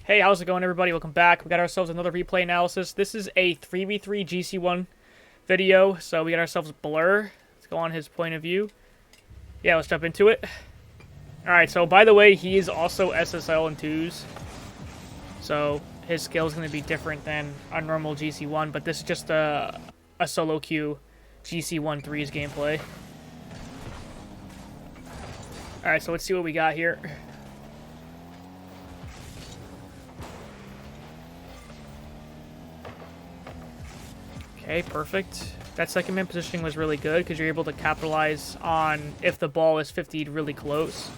Hey, how's it going, everybody? Welcome back. We got ourselves another replay analysis. This is a 3v3 GC1 video, so we got ourselves Blurr. Let's go on his point of view. Yeah, let's jump into it. Alright, so by the way, he is also SSL in 2s. So his skill is going to be different than a normal GC1, but this is just a solo queue GC1 3's gameplay. Alright, so let's see what we got here. Okay, perfect. That second man positioning was really good because you're able to capitalize on if the ball is 50'd really close.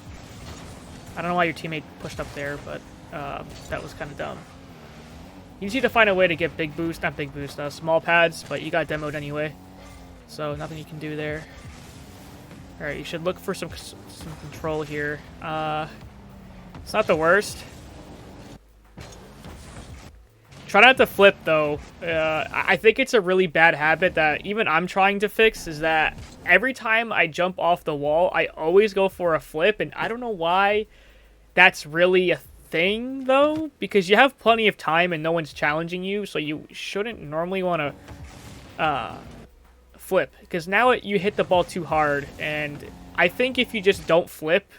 I don't know why your teammate pushed up there, but that was kind of dumb. You just need to find a way to get big boost, not big boost, small pads, but you got demoed anyway. So nothing you can do there. Alright, you should look for some control here. It's not the worst. Try not to flip, though. I think it's a really bad habit that even I'm trying to fix, is that every time I jump off the wall, I always go for a flip, and I don't know why that's really a thing, though, because you have plenty of time and no one's challenging you, so you shouldn't normally want to flip, because now you hit the ball too hard, and I think if you just don't flip,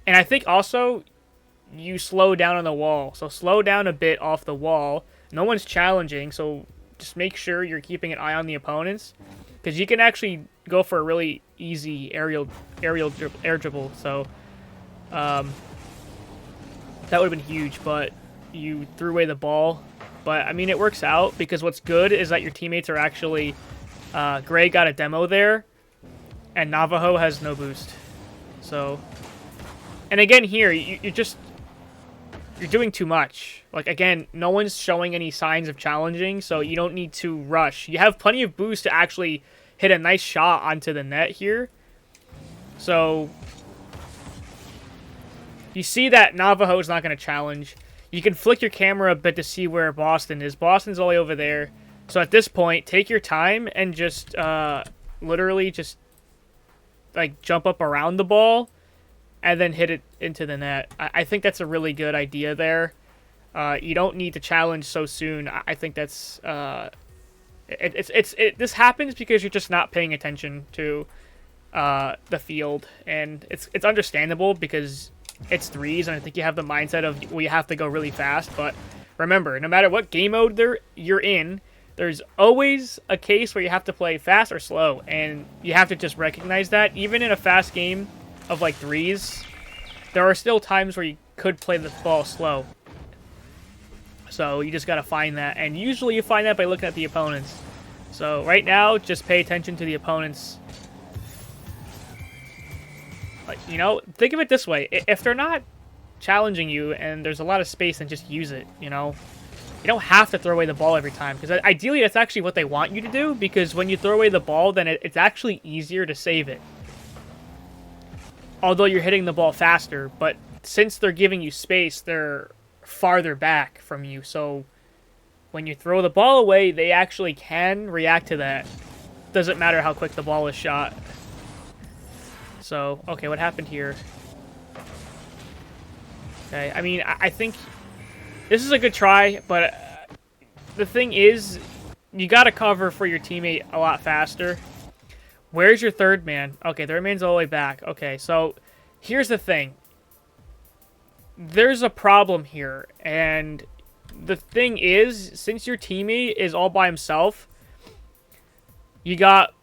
and I think also you slow down on the wall, so slow down a bit off the wall. No one's challenging, so just make sure you're keeping an eye on the opponents, because you can actually go for a really easy air dribble. So that would have been huge, but you threw away the ball. But I mean, it works out because what's good is that your teammates are actually Gray got a demo there, and Navajo has no boost. So, and again here, you're doing too much. Like, again, no one's showing any signs of challenging, so you don't need to rush. You have plenty of boost to actually hit a nice shot onto the net here. So you see that Navajo is not going to challenge. You can flick your camera a bit to see where Boston is. Boston's all the way over there. So at this point, take your time and just literally just like jump up around the ball and then hit it into the net. I think that's a really good idea there. You don't need to challenge so soon. I think that's this happens because you're just not paying attention to the field, and it's understandable because it's threes, and I think you have the mindset of, well, you have to go really fast. But remember, no matter what game mode you're in, there's always a case where you have to play fast or slow, and you have to just recognize that. Even in a fast game of like threes, there are still times where you could play the ball slow. So you just got to find that, and usually you find that by looking at the opponents. So right now, just pay attention to the opponents. Like, you know, think of it this way: if they're not challenging you and there's a lot of space, then just use it. You know, you don't have to throw away the ball every time, because ideally that's actually what they want you to do. Because when you throw away the ball, then it's actually easier to save it. Although you're hitting the ball faster, but since they're giving you space, they're farther back from you. So when you throw the ball away, they actually can react to that. Doesn't matter how quick the ball is shot. So, okay, what happened here? Okay, I mean, I think this is a good try, but the thing is, you got to cover for your teammate a lot faster. Where's your third man? Okay, third man's all the way back. Okay, so here's the thing. There's a problem here, and the thing is, since your teammate is all by himself, you got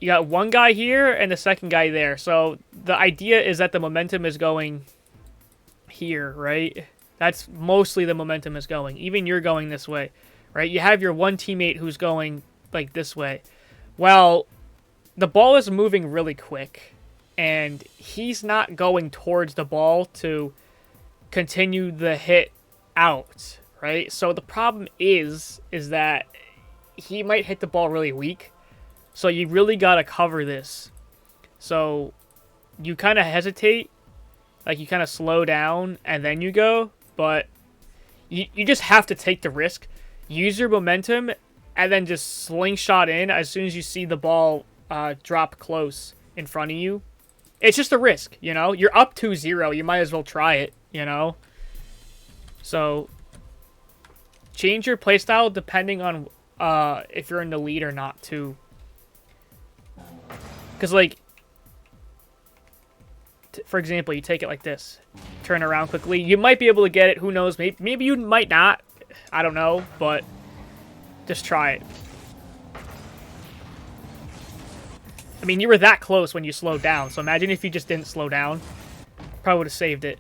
one guy here and the second guy there. So the idea is that the momentum is going here, right? That's mostly the momentum is going. Even you're going this way, right? You have your one teammate who's going like this way. Well, the ball is moving really quick, and he's not going towards the ball to continue the hit out, right? So the problem is that he might hit the ball really weak, so you really got to cover this. So you kind of hesitate, like you kind of slow down and then you go, but you just have to take the risk, use your momentum, and then just slingshot in as soon as you see the ball drop close in front of you. It's just a risk, you know? You're up 2-0, you might as well try it, you know? So change your playstyle depending on if you're in the lead or not, too. Because, like, for example, you take it like this. Turn around quickly. You might be able to get it. Who knows? Maybe you might not. I don't know, but just try it. I mean, you were that close when you slowed down, so imagine if you just didn't slow down. Probably would have saved it.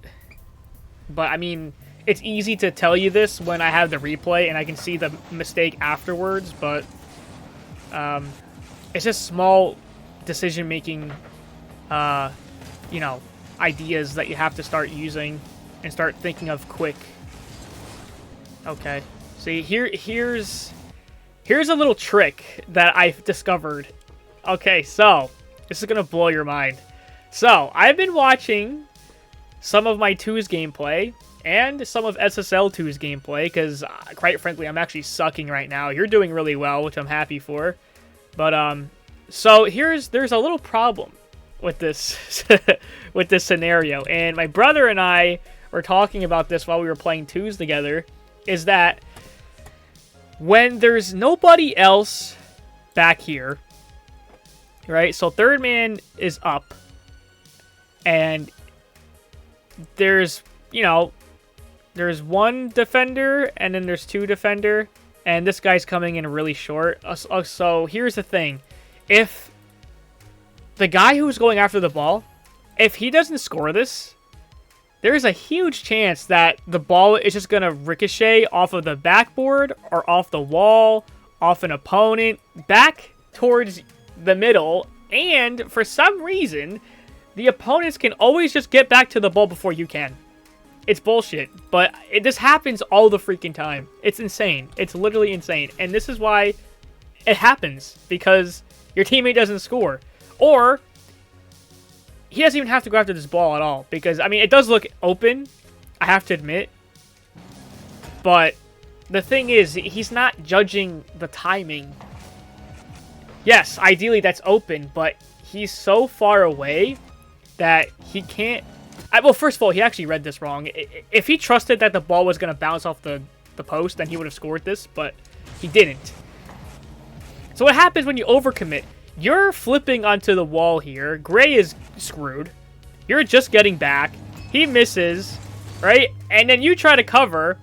But, I mean, it's easy to tell you this when I have the replay and I can see the mistake afterwards, but it's just small decision-making, you know, ideas that you have to start using and start thinking of quick. Okay. See, here's a little trick that I've discovered. Okay, so this is going to blow your mind. So, I've been watching some of my 2's gameplay and some of SSL 2's gameplay because, quite frankly, I'm actually sucking right now. You're doing really well, which I'm happy for. But, so there's a little problem with this with this scenario, and my brother and I were talking about this while we were playing 2's together, is that when there's nobody else back here, right? So third man is up, and there's, you know, there's one defender, and then there's two defender, and this guy's coming in really short. So here's the thing. If the guy who's going after the ball, if he doesn't score this, there's a huge chance that the ball is just going to ricochet off of the backboard or off the wall, off an opponent, back towards the middle, and for some reason, the opponents can always just get back to the ball before you can. It's bullshit, but this happens all the freaking time. It's insane. It's literally insane. And this is why it happens, because your teammate doesn't score. Or he doesn't even have to go after this ball at all, because, I mean, it does look open, I have to admit. But the thing is, he's not judging the timing. Yes, ideally that's open, but he's so far away that he can't... well, first of all, he actually read this wrong. If he trusted that the ball was going to bounce off the post, then he would have scored this, but he didn't. So what happens when you overcommit? You're flipping onto the wall here. Gray is screwed. You're just getting back. He misses, right? And then you try to cover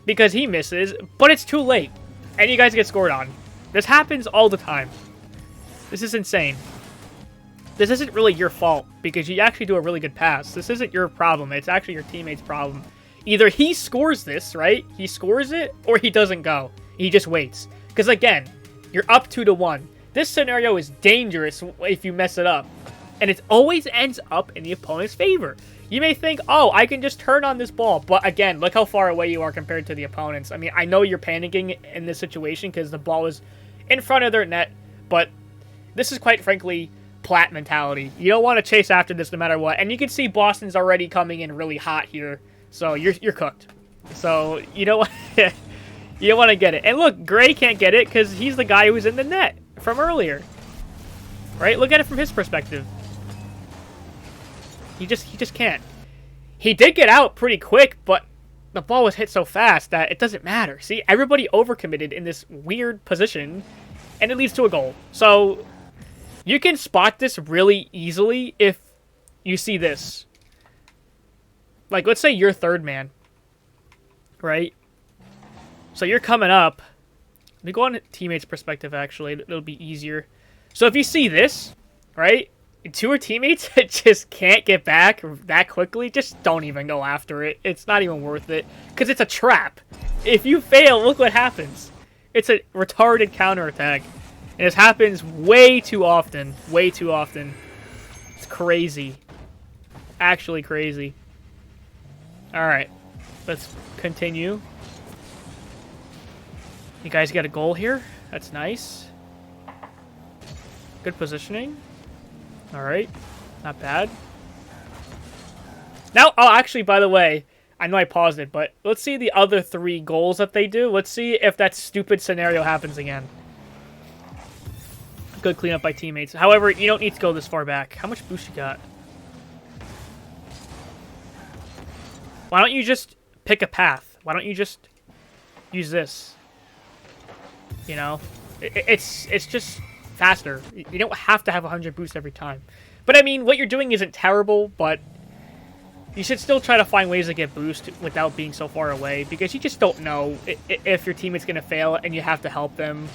because he misses, but it's too late. And you guys get scored on. This happens all the time. This is insane. This isn't really your fault because you actually do a really good pass. This isn't your problem. It's actually your teammate's problem. Either he scores this, right? He scores it, or he doesn't go. He just waits. Because again, you're up 2-1. This scenario is dangerous if you mess it up. And it always ends up in the opponent's favor. You may think, oh, I can just turn on this ball. But again, look how far away you are compared to the opponents. I mean, I know you're panicking in this situation because the ball is in front of their net. But this is quite frankly Platt mentality. You don't want to chase after this no matter what. And you can see Boston's already coming in really hot here. So you're cooked. So you don't want you don't want to get it. And look, Gray can't get it because he's the guy who was in the net from earlier. Right? Look at it from his perspective. He just can't. He did get out pretty quick, but the ball was hit so fast that it doesn't matter. See, everybody overcommitted in this weird position, and it leads to a goal. So you can spot this really easily if you see this. Like, let's say you're third man, right? So you're coming up. Let me go on teammate's perspective, actually. It'll be easier. So if you see this, right? Two teammates that just can't get back that quickly, just don't even go after it. It's not even worth it. Because it's a trap. If you fail, look what happens. It's a retarded counterattack. And this happens way too often. Way too often. It's crazy. Actually crazy. Alright. Let's continue. You guys got a goal here. That's nice. Good positioning. Alright. Not bad. Now, oh, actually, by the way, I know I paused it, but let's see the other 3 goals that they do. Let's see if that stupid scenario happens again. Good cleanup by teammates. However, you don't need to go this far back. How much boost you got? Why don't you just pick a path? Why don't you just use this. You know? It's just faster. You don't have to have 100 boost every time. But I mean, what you're doing isn't terrible, but you should still try to find ways to get boost without being so far away, because you just don't know if your teammate's going to fail and you have to help them,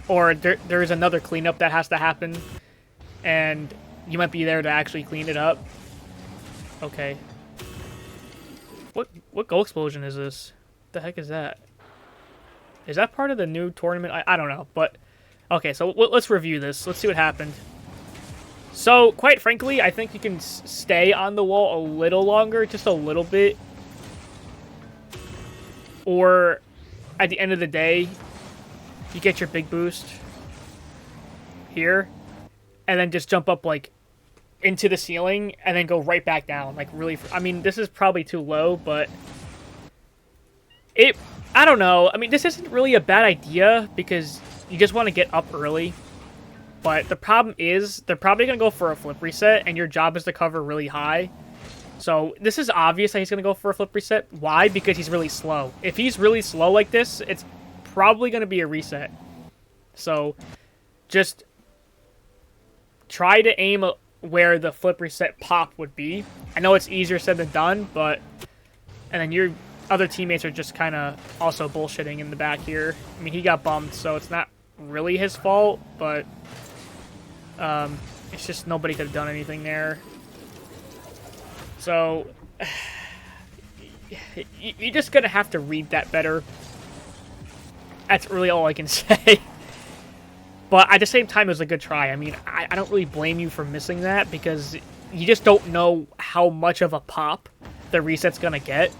or there's another cleanup that has to happen, and you might be there to actually clean it up. Okay. What goal explosion is this? What the heck is that? Is that part of the new tournament? I don't know, but... Okay, so let's review this. Let's see what happened. So, quite frankly, I think you can stay on the wall a little longer, just a little bit. Or, at the end of the day, you get your big boost here, and then just jump up, like, into the ceiling, and then go right back down. Like, really... I mean, this is probably too low, but... I don't know. I mean, this isn't really a bad idea, because you just want to get up early. But the problem is, they're probably going to go for a flip reset, and your job is to cover really high. So, this is obvious that he's going to go for a flip reset. Why? Because he's really slow. If he's really slow like this, it's probably going to be a reset. So, just try to aim where the flip reset pop would be. I know it's easier said than done, but... And then your other teammates are just kind of also bullshitting in the back here. I mean, he got bumped, so it's not really his fault, but... it's just nobody could have done anything there. So, you're just going to have to read that better. That's really all I can say. But at the same time, it was a good try. I mean, I don't really blame you for missing that, because you just don't know how much of a pop the reset's going to get.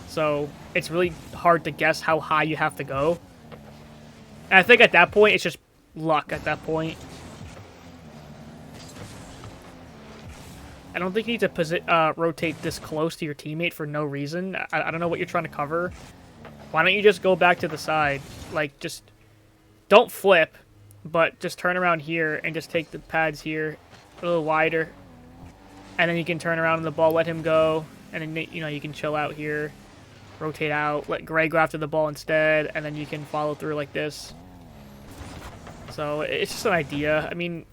So, it's really hard to guess how high you have to go. And I think at that point, it's just luck at that point. I don't think you need to rotate this close to your teammate for no reason. I don't know what you're trying to cover. Why don't you just go back to the side? Like, just don't flip, but just turn around here and just take the pads here a little wider. And then you can turn around on the ball, let him go. And then, you know, you can chill out here. Rotate out, let Gray go after the ball instead. And then you can follow through like this. So, it's just an idea. I mean,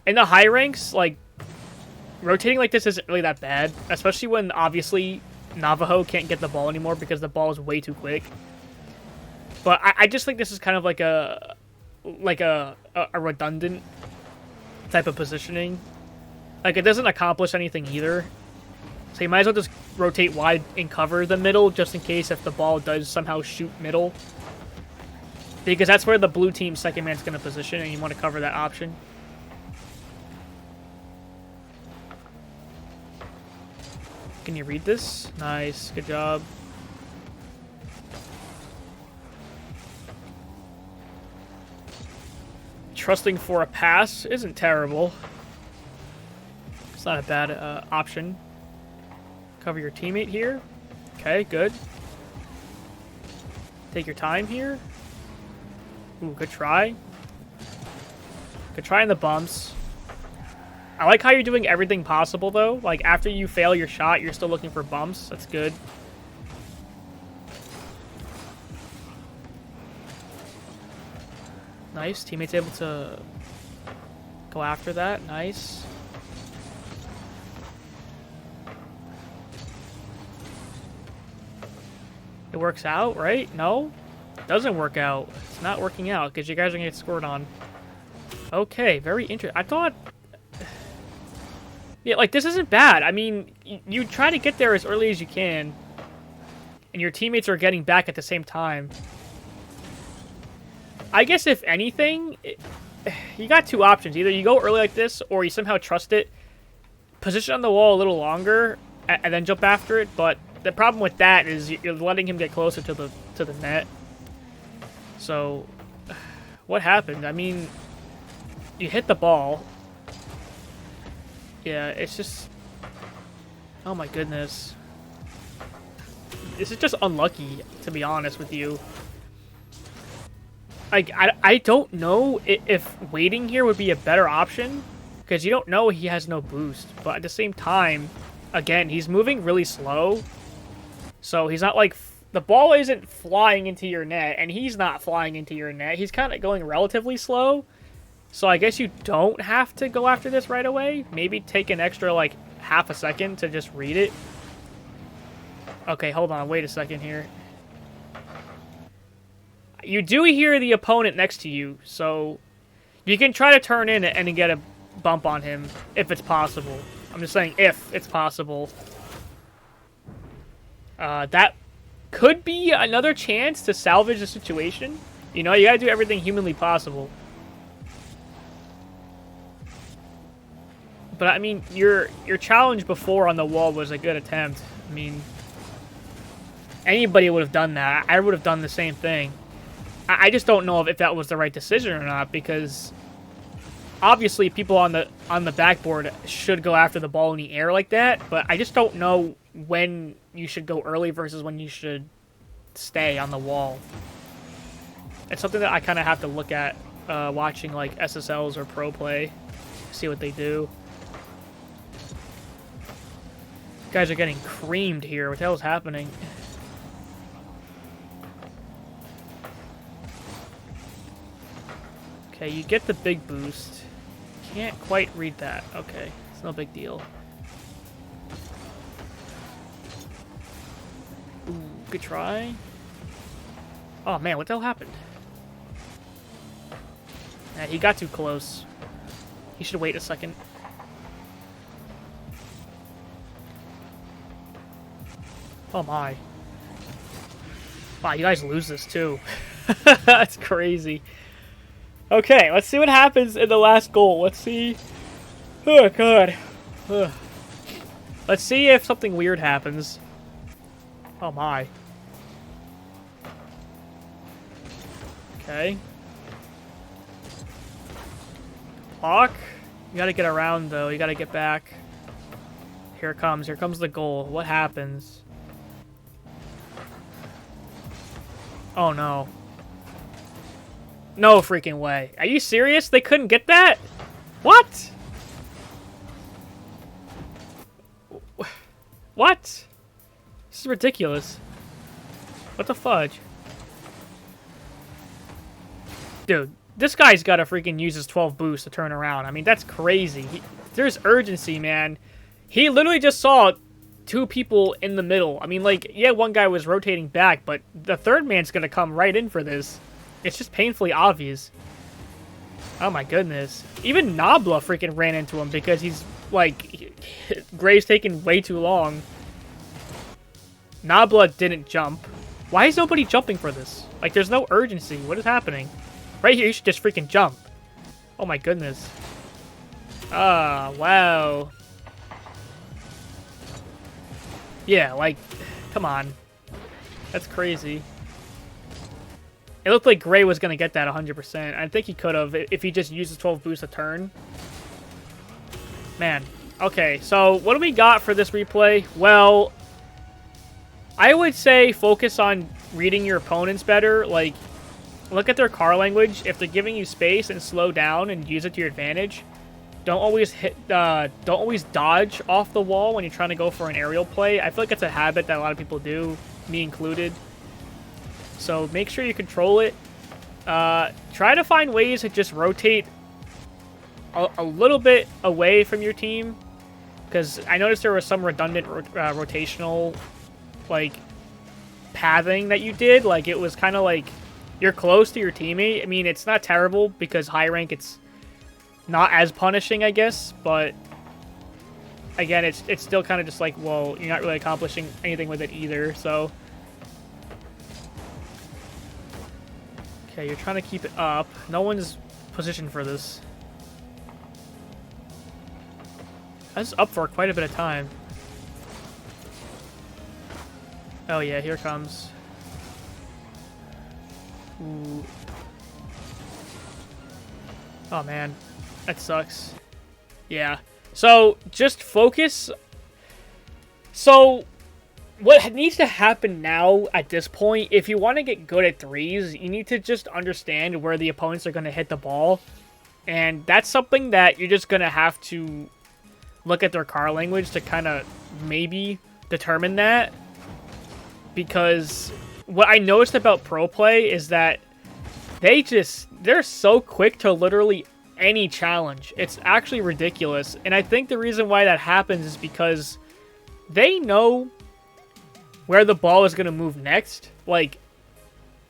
in the high ranks, like, rotating like this isn't really that bad, especially when, obviously, Navajo can't get the ball anymore because the ball is way too quick. But I just think this is kind of like a redundant type of positioning. Like, it doesn't accomplish anything either. So you might as well just rotate wide and cover the middle, just in case if the ball does somehow shoot middle. Because that's where the blue team's second man's going to position, and you want to cover that option. Can you read this? Nice. Good job. Trusting for a pass isn't terrible. It's not a bad option. Cover your teammate here. Okay, good. Take your time here. Ooh, good try. Good try in the bumps. I like how you're doing everything possible, though. Like, after you fail your shot, you're still looking for bumps. That's good. Nice. Teammate's able to go after that. Nice. It works out, right? No? It doesn't work out. It's not working out because you guys are going to get scored on. Okay, very interesting. I thought... Yeah, like, this isn't bad. I mean, you try to get there as early as you can, and your teammates are getting back at the same time. I guess, if anything, you got two options. Either you go early like this, or you somehow trust it, position on the wall a little longer, and then jump after it. But the problem with that is you're letting him get closer to the net. So, what happened? I mean, you hit the ball. Yeah, it's just... Oh my goodness. This is just unlucky, to be honest with you. Like, I don't know if waiting here would be a better option, because you don't know he has no boost. But at the same time, again, he's moving really slow. So he's not, like, the ball isn't flying into your net, and he's not flying into your net. He's kind of going relatively slow. So I guess you don't have to go after this right away. Maybe take an extra, like, half a second to just read it. Okay, hold on. Wait a second here. You do hear the opponent next to you, so you can try to turn in and get a bump on him if it's possible. I'm just saying if it's possible. That could be another chance to salvage the situation. You know, you gotta do everything humanly possible. But, I mean, your challenge before on the wall was a good attempt. I mean, anybody would have done that. I would have done the same thing. I just don't know if that was the right decision or not, because obviously people on the backboard should go after the ball in the air like that, but I just don't know when you should go early versus when you should stay on the wall. It's something that I kind of have to look at watching like SSLs or pro play, see what they do. Guys are getting creamed here. What the hell is happening? Okay, you get the big boost. Can't quite read that. Okay, it's no big deal. Ooh, good try. Oh man, what the hell happened? Yeah, he got too close. He should wait a second. Oh my. Wow, you guys lose this too. That's crazy. Okay, let's see what happens in the last goal. Let's see. Oh, God. Ugh. Let's see if something weird happens. Oh, my. Okay. Block. You gotta get around, though. You gotta get back. Here it comes. Here comes the goal. What happens? Oh, no. No freaking way. Are you serious? They couldn't get that? What? What? This is ridiculous. What the fudge? Dude, this guy's got to freaking use his 12 boost to turn around. I mean, that's crazy. There's urgency, man. He literally just saw two people in the middle. I mean, like, yeah, one guy was rotating back, but the third man's going to come right in for this. It's just painfully obvious. Oh my goodness. Even Nabla freaking ran into him because he's, like, Gray's taking way too long. Nabla didn't jump. Why is nobody jumping for this? Like, there's no urgency. What is happening? Right here, you should just freaking jump. Oh my goodness. Ah, wow. Yeah, like, come on. That's crazy. It looked like Gray was going to get that 100%. I think he could have if he just used his 12 boost a turn. Man. Okay, so what do we got for this replay? Well, I would say focus on reading your opponents better. Like, look at their car language. If they're giving you space, and slow down and use it to your advantage. Don't always dodge off the wall when you're trying to go for an aerial play. I feel like it's a habit that a lot of people do, me included. So make sure you control it. Try to find ways to just rotate a little bit away from your team. Because I noticed there was some redundant rotational, like, pathing that you did. Like, it was kind of like you're close to your teammate. I mean, it's not terrible because high rank it's not as punishing, I guess. But, again, it's still kind of just like, well, you're not really accomplishing anything with it either. So... Okay, you're trying to keep it up. No one's positioned for this. That's up for quite a bit of time. Oh yeah, here it comes. Ooh. Oh man, that sucks. Yeah. So, just focus. So... what needs to happen now at this point, if you want to get good at threes, you need to just understand where the opponents are going to hit the ball. And that's something that you're just going to have to look at their car language to kind of maybe determine that. because what I noticed about pro play is that they're so quick to literally any challenge. It's actually ridiculous. And I think the reason why that happens is because they know where the ball is going to move next, like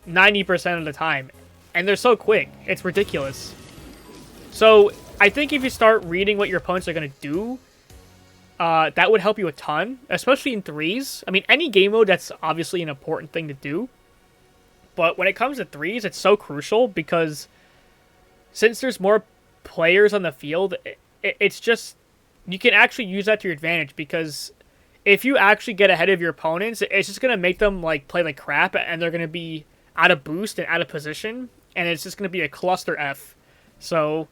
90% of the time. And they're so quick. It's ridiculous. So I think if you start reading what your opponents are going to do, that would help you a ton, especially in threes. I mean, any game mode, that's obviously an important thing to do. But when it comes to threes, it's so crucial because since there's more players on the field, it's just, you can actually use that to your advantage, because if you actually get ahead of your opponents, it's just going to make them like play like crap, and they're going to be out of boost and out of position, and it's just going to be a cluster F. So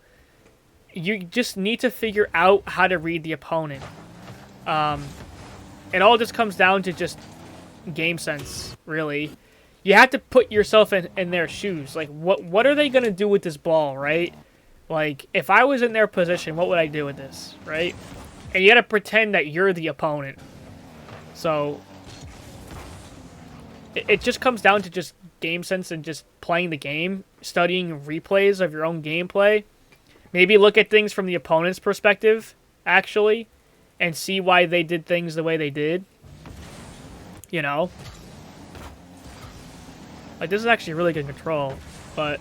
you just need to figure out how to read the opponent. It all just comes down to just game sense, really. You have to put yourself in their shoes. Like, what are they going to do with this ball, right? Like, if I was in their position, what would I do with this, right? And you got to pretend that you're the opponent. So it just comes down to just game sense and just playing the game, studying replays of your own gameplay. Maybe look at things from the opponent's perspective, actually, and see why they did things the way they did. You know? Like, this is actually really good control, but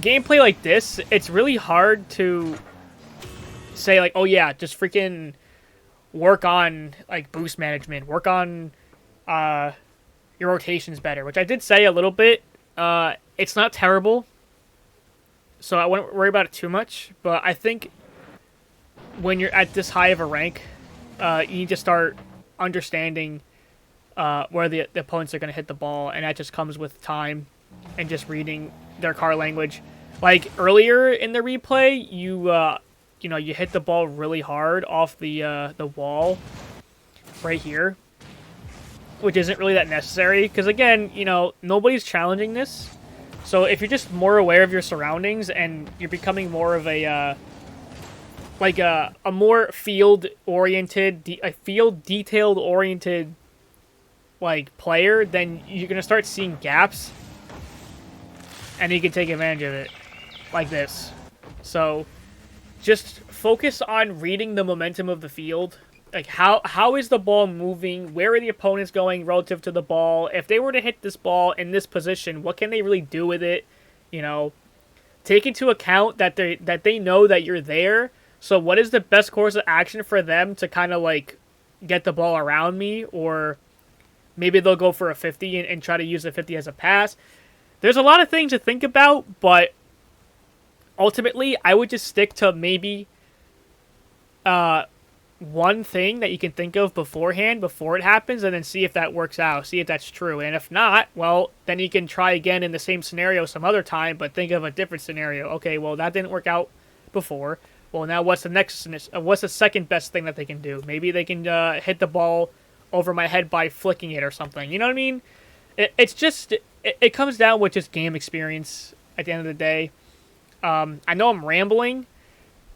gameplay like this, it's really hard to say, like, oh yeah, just freaking work on, like, boost management, work on your rotations better, which I did say a little bit. It's not terrible, so I wouldn't worry about it too much, but I think when you're at this high of a rank, you need to start understanding where the opponents are going to hit the ball, and that just comes with time and just reading their car language. Like, earlier in the replay, you hit the ball really hard off the wall right here, which isn't really that necessary, because again, nobody's challenging this. So if you're just more aware of your surroundings and you're becoming more of a more field-oriented, field-detailed-oriented like player, then you're gonna start seeing gaps, and you can take advantage of it, like this. So just focus on reading the momentum of the field. Like, how is the ball moving? Where are the opponents going relative to the ball? If they were to hit this ball in this position, what can they really do with it? Take into account that they know that you're there. So what is the best course of action for them to kind of like get the ball around me? Or maybe they'll go for a 50 and try to use the 50 as a pass. There's a lot of things to think about, but ultimately I would just stick to maybe one thing that you can think of beforehand, before it happens, and then see if that works out, see if that's true. And if not, well, then you can try again in the same scenario some other time, but think of a different scenario. Okay, well, that didn't work out before. Well, now what's the second best thing that they can do? Maybe they can hit the ball over my head by flicking it or something. You know what I mean? It comes down with just game experience at the end of the day. I know I'm rambling,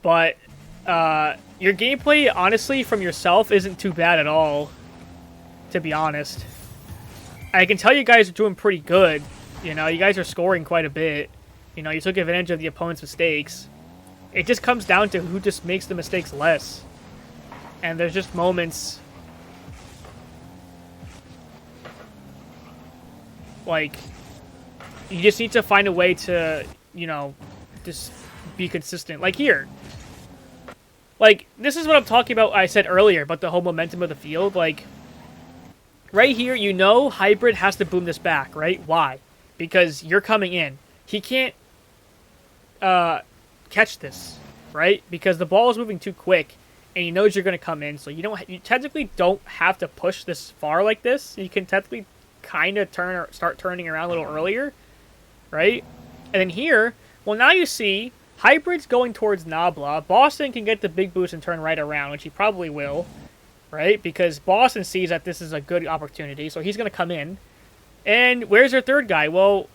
but your gameplay, honestly, from yourself isn't too bad at all, to be honest. I can tell you guys are doing pretty good. You guys are scoring quite a bit. You took advantage of the opponent's mistakes. It just comes down to who just makes the mistakes less. And there's just moments like, you just need to find a way to, just be consistent. Like here. Like, this is what I'm talking about, I said earlier, about the whole momentum of the field. Like, right here, Hybrid has to boom this back, right? Why? Because you're coming in. He can't catch this, right? Because the ball is moving too quick, and he knows you're going to come in. So you technically don't have to push this far like this. You can technically kind of start turning around a little earlier, right? And then here, well, now you see Hybrid's going towards Nabla. Boston can get the big boost and turn right around, which he probably will, right? Because Boston sees that this is a good opportunity, so he's going to come in. And where's your third guy? Well,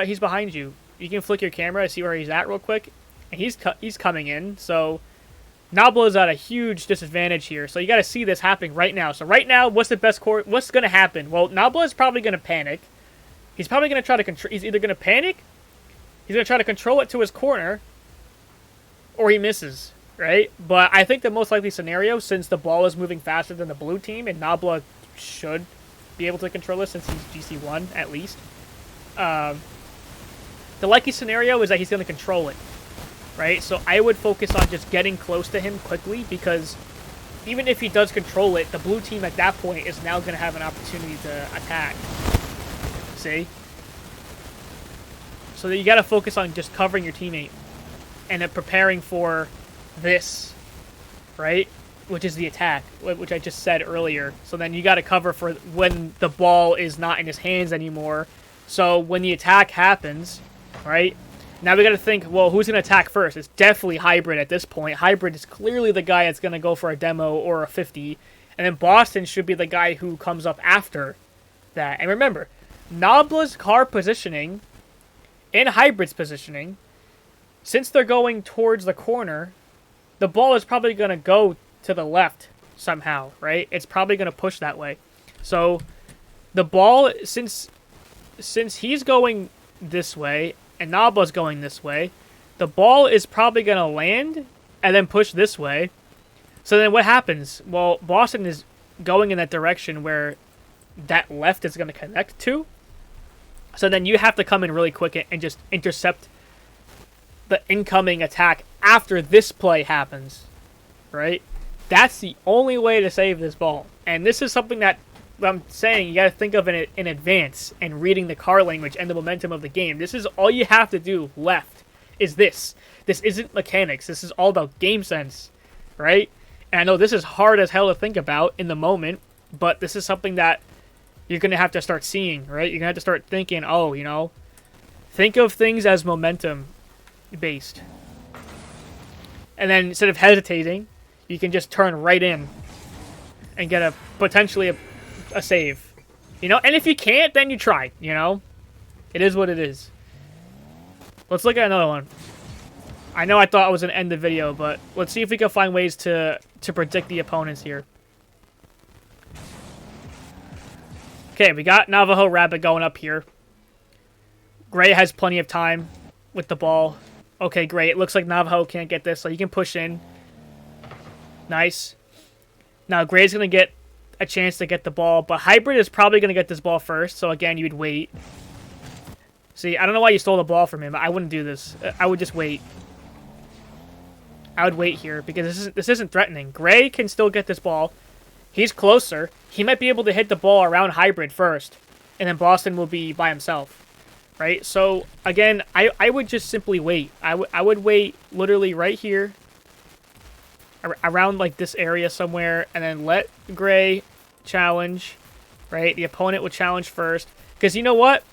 he's behind you. You can flick your camera and see where he's at real quick. And he's coming in, so Nabla is at a huge disadvantage here, so you got to see this happening right now. So right now, what's the best course? What's going to happen? Well, Nabla is probably going to panic. He's probably going to try to control. He's either going to panic, he's going to try to control it to his corner, or he misses, right? But I think the most likely scenario, since the ball is moving faster than the blue team, and Nabla should be able to control it since he's GC1 at least. The likely scenario is that he's going to control it, right? So I would focus on just getting close to him quickly, because even if he does control it, the blue team at that point is now going to have an opportunity to attack. See? So you got to focus on just covering your teammate and then preparing for this, right? Which is the attack, which I just said earlier. So then you got to cover for when the ball is not in his hands anymore. So when the attack happens, right? Now we got to think, well, who's going to attack first? It's definitely Hybrid at this point. Hybrid is clearly the guy that's going to go for a demo or a 50. And then Boston should be the guy who comes up after that. And remember, Nabla's car positioning and Hybrid's positioning, since they're going towards the corner, the ball is probably going to go to the left somehow, right? It's probably going to push that way. So the ball, since he's going this way and Nabla's going this way, the ball is probably going to land and then push this way. So then what happens? Well, Boston is going in that direction where that left is going to connect to. So then you have to come in really quick and just intercept the incoming attack after this play happens, right? That's the only way to save this ball. And this is something that I'm saying you got to think of it in advance and reading the car language and the momentum of the game. This is all you have to do left is this. This isn't mechanics. This is all about game sense, right? And I know this is hard as hell to think about in the moment, but this is something that you're going to have to start seeing, right? You're going to have to start thinking, oh, you know, think of things as momentum based. And then instead of hesitating, you can just turn right in and get potentially a save. You know, and if you can't, then you try, you know? It is what it is. Let's look at another one. I know I thought I was going to end the video, but let's see if we can find ways to predict the opponents here. Okay, we got Navajo Rabbit going up here. Gray has plenty of time with the ball. Okay, great. It looks like Navajo can't get this, so you can push in. Nice. Now, Gray's going to get a chance to get the ball, but Hybrid is probably going to get this ball first, so again, you'd wait. See, I don't know why you stole the ball from him. I wouldn't do this. I would just wait. I would wait here, because this isn't threatening. Gray can still get this ball. He's closer. He might be able to hit the ball around Hybrid first, and then Boston will be by himself, right? So, again, I would just simply wait. I would wait literally right here, around like this area somewhere, and then let Gray challenge, right? The opponent will challenge first, because you know what?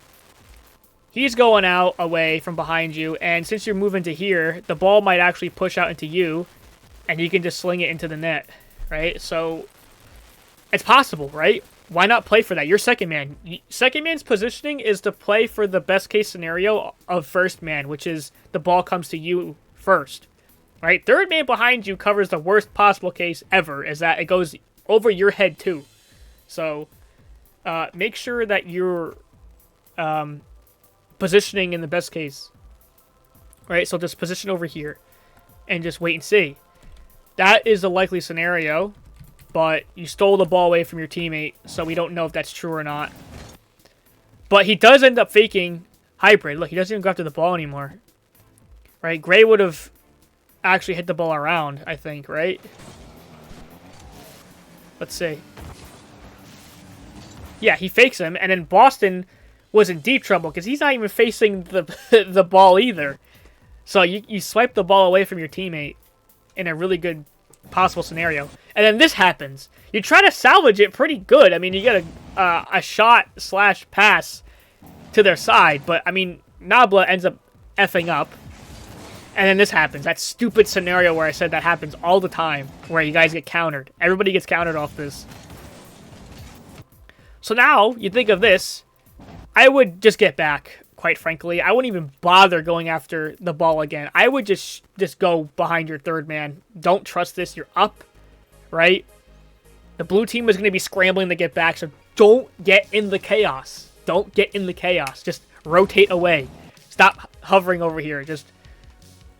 He's going out away from behind you, and since you're moving to here, the ball might actually push out into you, and you can just sling it into the net, right? So it's possible, right? Why not play for that? You're second man. Second man's positioning is to play for the best case scenario of first man, which is the ball comes to you first, right? Third man behind you covers the worst possible case ever, is that it goes over your head too. So make sure that you're positioning in the best case, right? So just position over here and just wait and see. That is the likely scenario. But you stole the ball away from your teammate, so we don't know if that's true or not. But he does end up faking Hybrid. Look, he doesn't even go after the ball anymore. Right? Gray would have actually hit the ball around, I think, right? Let's see. Yeah, he fakes him, and then Boston was in deep trouble, because he's not even facing the ball either. So you swipe the ball away from your teammate in a really good possible scenario, and then this happens. You try to salvage it pretty good. I mean, you get a shot / pass to their side, but I mean, Nabla ends up effing up, and then this happens. That stupid scenario where I said that happens all the time, where you guys get countered. Everybody gets countered off this. So now you think of this, I would just get back quite frankly. I wouldn't even bother going after the ball again. I would just go behind your third man. Don't trust this. You're up, right? The blue team is going to be scrambling to get back, so don't get in the chaos. Don't get in the chaos. Just rotate away. Stop hovering over here. Just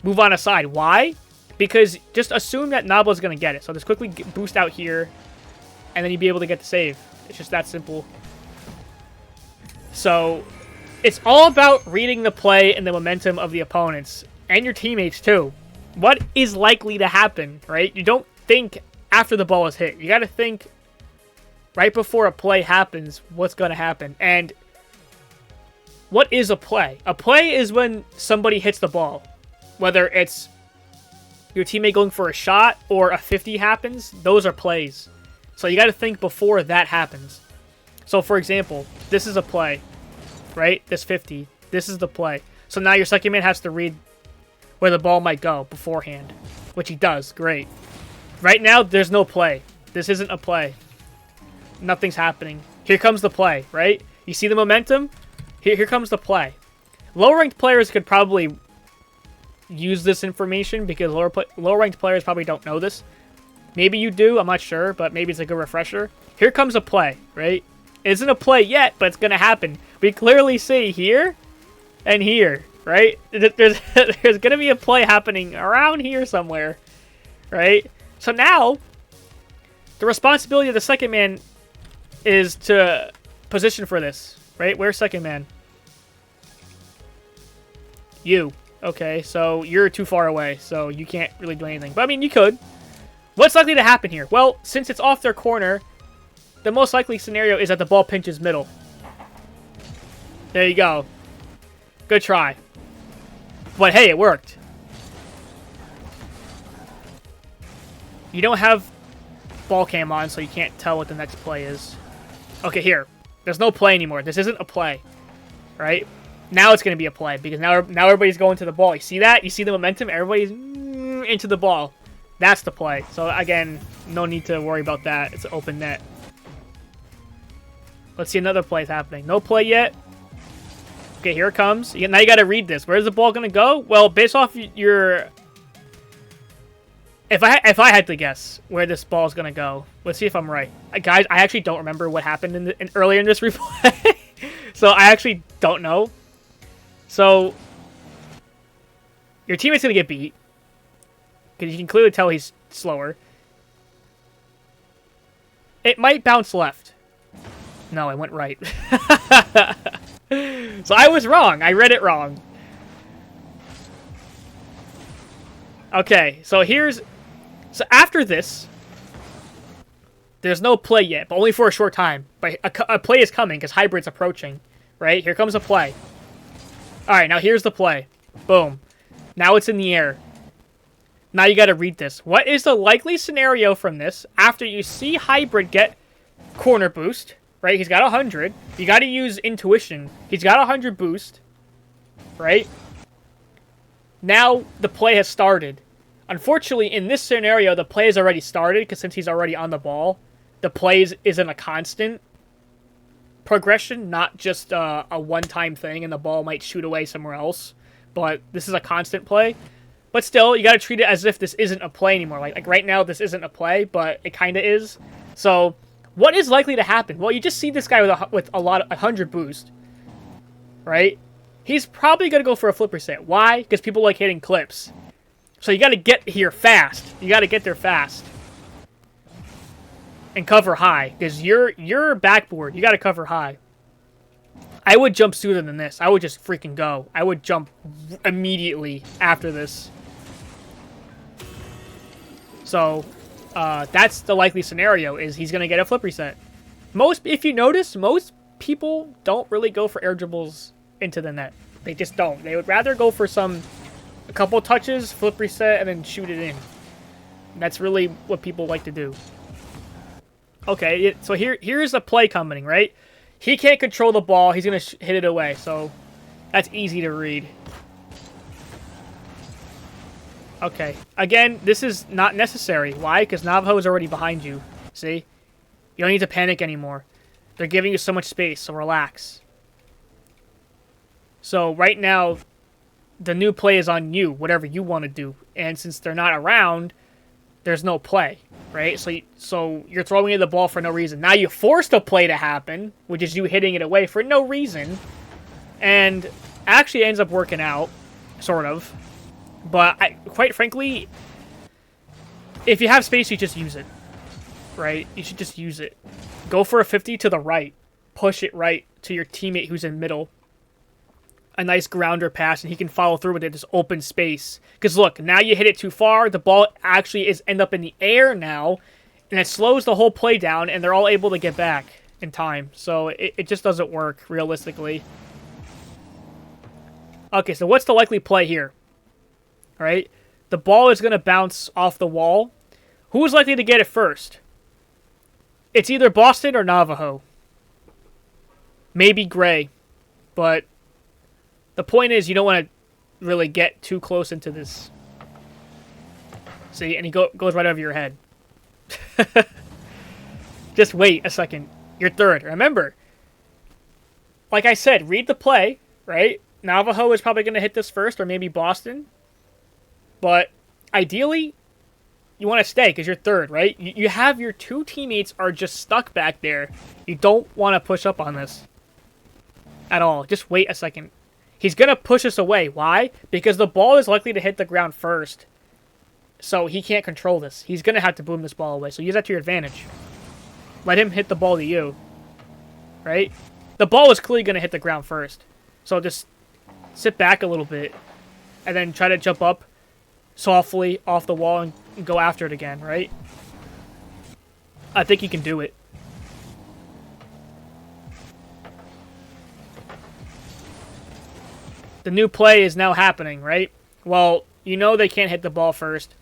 move on aside. Why? Because just assume that Nabla's going to get it. So just quickly boost out here, and then you'll be able to get the save. It's just that simple. So it's all about reading the play and the momentum of the opponents and your teammates too. What is likely to happen, right? You don't think after the ball is hit. You got to think right before a play happens, what's going to happen. And what is a play? A play is when somebody hits the ball. Whether it's your teammate going for a shot or a 50 happens, those are plays. So you got to think before that happens. So for example, this is a play, right? This 50. This is the play. So now your second man has to read where the ball might go beforehand, which he does. Great. Right now, there's no play. This isn't a play. Nothing's happening. Here comes the play, right? You see the momentum? Here comes the play. Lower-ranked players could probably use this information because lower-ranked players probably don't know this. Maybe you do, I'm not sure, but maybe it's a good refresher. Here comes a play, right? It isn't a play yet, but it's going to happen. We clearly see here and here, right? There's going to be a play happening around here somewhere, right? So now, the responsibility of the second man is to position for this, right? Where's second man? You. Okay, so you're too far away, so you can't really do anything. But, I mean, you could. What's likely to happen here? Well, since it's off their corner, the most likely scenario is that the ball pinches middle. There you go. Good try. But, hey, it worked. You don't have ball cam on, so you can't tell what the next play is. Okay, here. There's no play anymore. This isn't a play, right? Now it's going to be a play because now everybody's going to the ball. You see that? You see the momentum? Everybody's into the ball. That's the play. So, again, no need to worry about that. It's an open net. Let's see another play happening. No play yet. Okay, here it comes. Now you got to read this. Where's the ball going to go? Well, based off your... If I had to guess where this ball is going to go, let's see if I'm right. Guys, I actually don't remember what happened earlier in this replay. So I actually don't know. So your teammate's going to get beat. Because you can clearly tell he's slower. It might bounce left. No, it went right. So I was wrong. I read it wrong. Okay, so here's... So after this, there's no play yet, but only for a short time. But a play is coming because Hybrid's approaching, right? Here comes a play. All right, now here's the play. Boom. Now it's in the air. Now you got to read this. What is the likely scenario from this after you see Hybrid get corner boost, right? He's got 100. You got to use intuition. He's got 100 boost, right? Now the play has started. Unfortunately, in this scenario, the play has already started because since he's already on the ball, the play isn't a constant progression, not just a one-time thing, and the ball might shoot away somewhere else. But this is a constant play. But still, you got to treat it as if this isn't a play anymore. Like right now, this isn't a play, but it kind of is. So, what is likely to happen? Well, you just see this guy with a 100 boost, right? He's probably going to go for a flip reset. Why? Because people like hitting clips. So you got to get here fast. You got to get there fast. And cover high. Because your backboard, you got to cover high. I would jump sooner than this. I would just freaking go. I would jump immediately after this. So, that's the likely scenario, is he's going to get a flip reset. If you notice, most people don't really go for air dribbles into the net. They just don't. They would rather go for a couple touches, flip reset, and then shoot it in. That's really what people like to do. Okay, so here's a play coming, right? He can't control the ball. He's going to hit it away, so that's easy to read. Okay, again, this is not necessary. Why? Because Navajo is already behind you. See? You don't need to panic anymore. They're giving you so much space, so relax. So right now, the new play is on you, whatever you want to do. And since they're not around, there's no play, right? So you're throwing in the ball for no reason. Now you forced a play to happen, which is you hitting it away for no reason. And actually ends up working out, sort of. But quite frankly, if you have space, you just use it, right? You should just use it. Go for a 50 to the right. Push it right to your teammate who's in middle. A nice grounder pass, and he can follow through with it, this open space. Because look, now you hit it too far, the ball actually end up in the air now, and it slows the whole play down, and they're all able to get back in time. So it just doesn't work, realistically. Okay, so what's the likely play here? All right, the ball is going to bounce off the wall. Who is likely to get it first? It's either Boston or Navajo. Maybe Gray, but the point is, you don't want to really get too close into this. See, and he goes right over your head. Just wait a second. You're third. Remember, like I said, read the play, right? Navajo is probably going to hit this first, or maybe Boston. But ideally, you want to stay because you're third, right? You have your two teammates are just stuck back there. You don't want to push up on this at all. Just wait a second. He's going to push us away. Why? Because the ball is likely to hit the ground first. So he can't control this. He's going to have to boom this ball away. So use that to your advantage. Let him hit the ball to you. Right? The ball is clearly going to hit the ground first. So just sit back a little bit. And then try to jump up softly off the wall and go after it again. Right? I think you can do it. The new play is now happening, right? Well, you know they can't hit the ball first.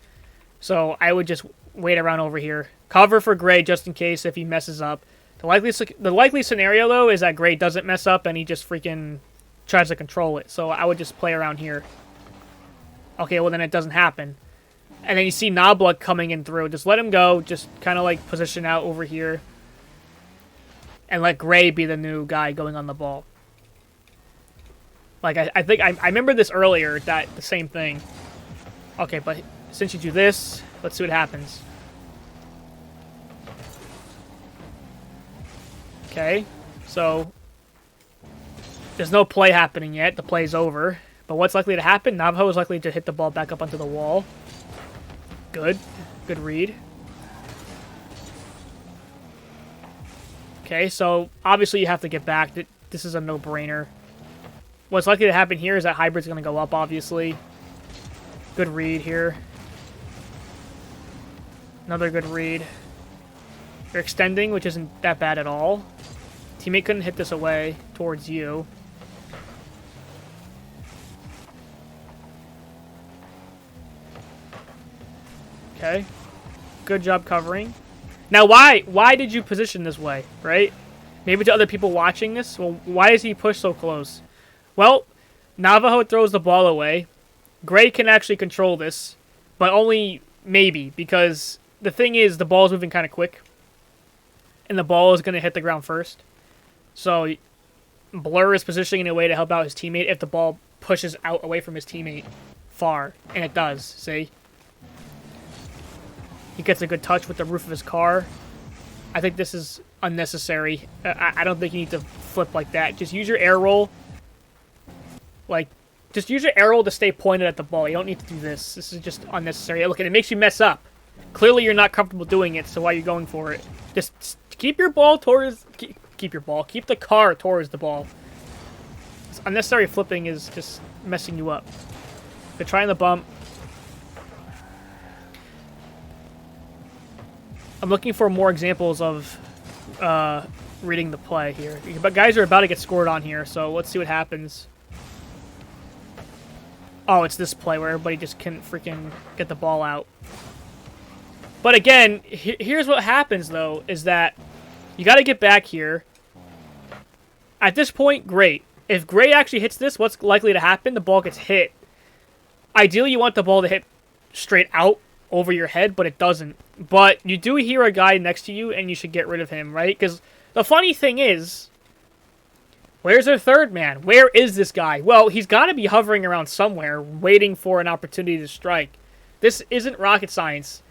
So I would just wait around over here. Cover for Gray just in case if he messes up. The likely scenario, though, is that Gray doesn't mess up and he just freaking tries to control it. So I would just play around here. Okay, well then it doesn't happen. And then you see Nabla coming in through. Just let him go. Just kind of like position out over here. And let Gray be the new guy going on the ball. Like, I think I remember this earlier, that the same thing. Okay, but since you do this, let's see what happens. Okay, so there's no play happening yet. The play's over. But what's likely to happen? Navajo is likely to hit the ball back up onto the wall. Good. Good read. Okay, so obviously you have to get back. This is a no-brainer. What's likely to happen here is that Hybrid's going to go up, obviously. Good read here. Another good read. You're extending, which isn't that bad at all. Teammate couldn't hit this away towards you. Okay. Good job covering. Now, why did you position this way, right? Maybe to other people watching this? Well, why is he pushed so close? Well, Navajo throws the ball away. Gray can actually control this, but only maybe, because the thing is the ball is moving kind of quick, and the ball is going to hit the ground first. So Blurr is positioning in a way to help out his teammate if the ball pushes out away from his teammate far, and it does, see? He gets a good touch with the roof of his car. I think this is unnecessary. I don't think you need to flip like that. Just use your air roll. Like, just use your air roll to stay pointed at the ball. You don't need to do this. This is just unnecessary. Look, and it makes you mess up. Clearly, you're not comfortable doing it, so why are you going for it? Just keep your ball towards... Keep your ball. Keep the car towards the ball. This unnecessary flipping is just messing you up. Good try on the bump. I'm looking for more examples of reading the play here. But guys are about to get scored on here, so let's see what happens. Oh, it's this play where everybody just couldn't freaking get the ball out. But again, here's what happens, though, is that you got to get back here. At this point, great. If Gray actually hits this, what's likely to happen? The ball gets hit. Ideally, you want the ball to hit straight out over your head, but it doesn't. But you do hear a guy next to you, and you should get rid of him, right? Because the funny thing is, Where's their third man? Where is this guy? Well, he's got to be hovering around somewhere, waiting for an opportunity to strike. This isn't rocket science,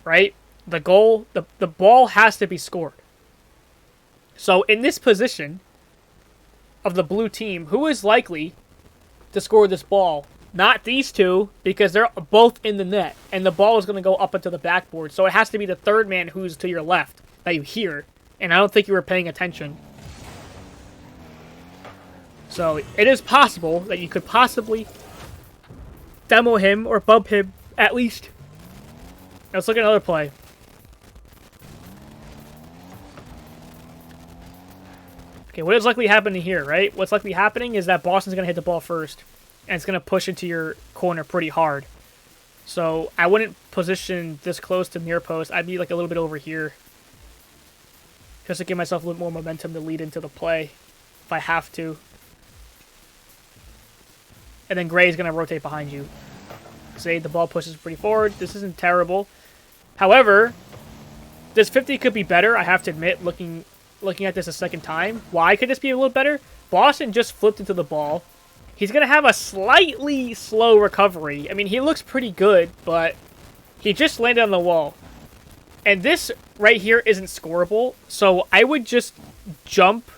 right? The goal, the ball has to be scored. So in this position of the blue team, who is likely to score this ball? Not these two, because they're both in the net, and the ball is going to go up into the backboard. So it has to be the third man who's to your left that you hear, and I don't think you were paying attention. So it is possible that you could possibly demo him or bump him at least. Let's look at another play. Okay, what is likely happening here, right? What's likely happening is that Boston's going to hit the ball first, and it's going to push into your corner pretty hard. So I wouldn't position this close to near post. I'd be like a little bit over here, just to give myself a little more momentum to lead into the play if I have to. And then Gray's going to rotate behind you. Say the ball pushes pretty forward. This isn't terrible. However, this 50 could be better, I have to admit, looking at this a second time. Why could this be a little better? Boston just flipped into the ball. He's going to have a slightly slow recovery. I mean, he looks pretty good, but he just landed on the wall. And this right here isn't scoreable, so I would just jump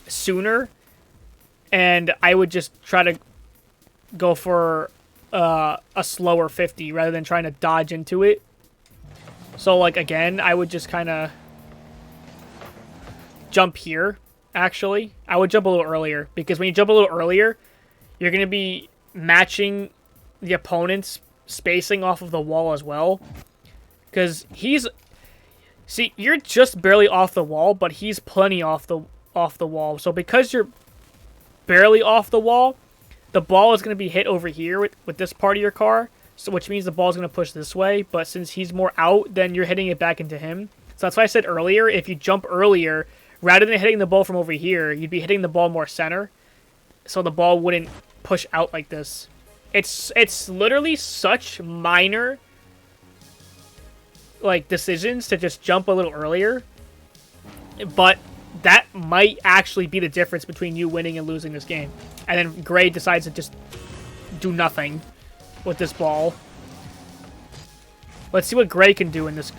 sooner, and I would just try to go for a slower 50 rather than trying to dodge into it. So, like, again, I would just kind of jump here, actually. I would jump a little earlier, because when you jump a little earlier, you're going to be matching the opponent's spacing off of the wall as well. Because he's... See, you're just barely off the wall, but he's plenty off the wall. So because you're barely off the wall, the ball is going to be hit over here with this part of your car, so which means the ball is going to push this way. But since he's more out, then you're hitting it back into him. So that's why I said earlier, if you jump earlier, rather than hitting the ball from over here, you'd be hitting the ball more center, so the ball wouldn't push out like this. It's literally such minor, like, decisions to just jump a little earlier, but that might actually be the difference between you winning and losing this game. And then Gray decides to just do nothing with this ball. Let's see what Gray can do in this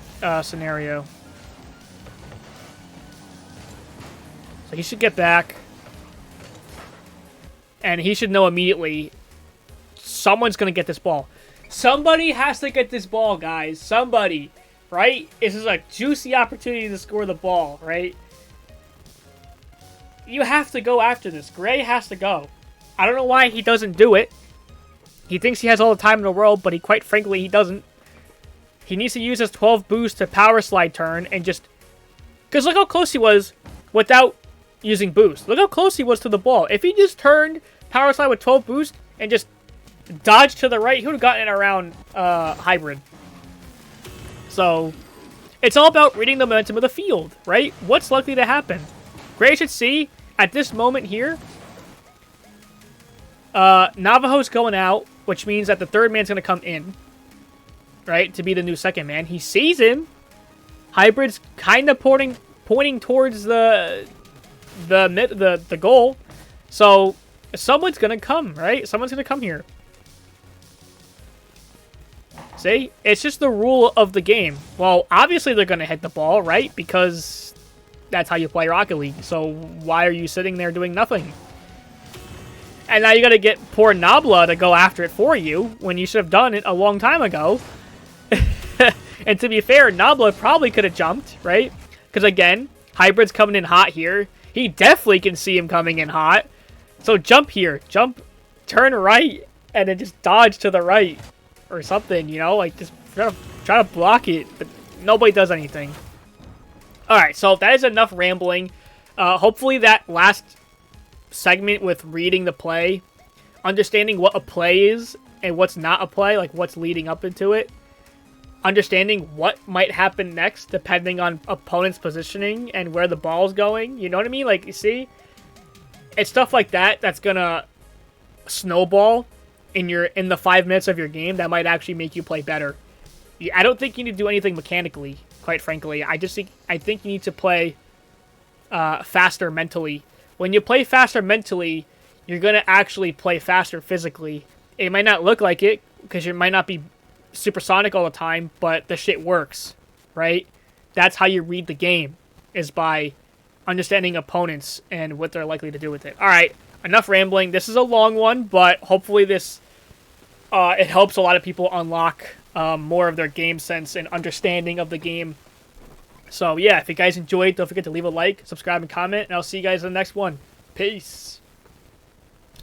scenario. So he should get back. And he should know immediately someone's going to get this ball. Somebody has to get this ball, guys. Somebody, right? This is a juicy opportunity to score the ball, right? You have to go after this. Gray has to go. I don't know why he doesn't do it. He thinks he has all the time in the world, but quite frankly, he doesn't. He needs to use his 12 boost to power slide turn and just... Because look how close he was without using boost. Look how close he was to the ball. If he just turned power slide with 12 boost and just dodged to the right, he would have gotten it around hybrid. So, it's all about reading the momentum of the field, right? What's likely to happen? Gray should see, at this moment here, Navajo's going out, which means that the third man's going to come in, right, to be the new second man. He sees him. Hybrid's kind of pointing towards the goal. So, someone's going to come, right? Someone's going to come here. See? It's just the rule of the game. Well, obviously they're going to hit the ball, right? Because that's how you play Rocket League. So why are you sitting there doing nothing? And now you got to get poor Nabla to go after it for you when you should have done it a long time ago. And to be fair, Nabla probably could have jumped, right? Because again, Hybrid's coming in hot here. He definitely can see him coming in hot. So jump here. Jump, turn right, and then just dodge to the right. Or something, you know? Like, just try to block it. But nobody does anything. Alright, so that is enough rambling. Hopefully that last segment with reading the play, understanding what a play is and what's not a play, like what's leading up into it, understanding what might happen next depending on opponent's positioning and where the ball's going, you know what I mean? Like, you see? It's stuff like that that's gonna snowball in the 5 minutes of your game that might actually make you play better. I don't think you need to do anything mechanically, quite frankly. I think you need to play faster mentally When you play faster mentally, you're going to actually play faster physically. It might not look like it, because you might not be supersonic all the time, but the shit works, right? That's how you read the game, is by understanding opponents and what they're likely to do with it. Alright, enough rambling. This is a long one, but hopefully this it helps a lot of people unlock more of their game sense and understanding of the game. So yeah, if you guys enjoyed, don't forget to leave a like, subscribe, and comment, and I'll see you guys in the next one. Peace.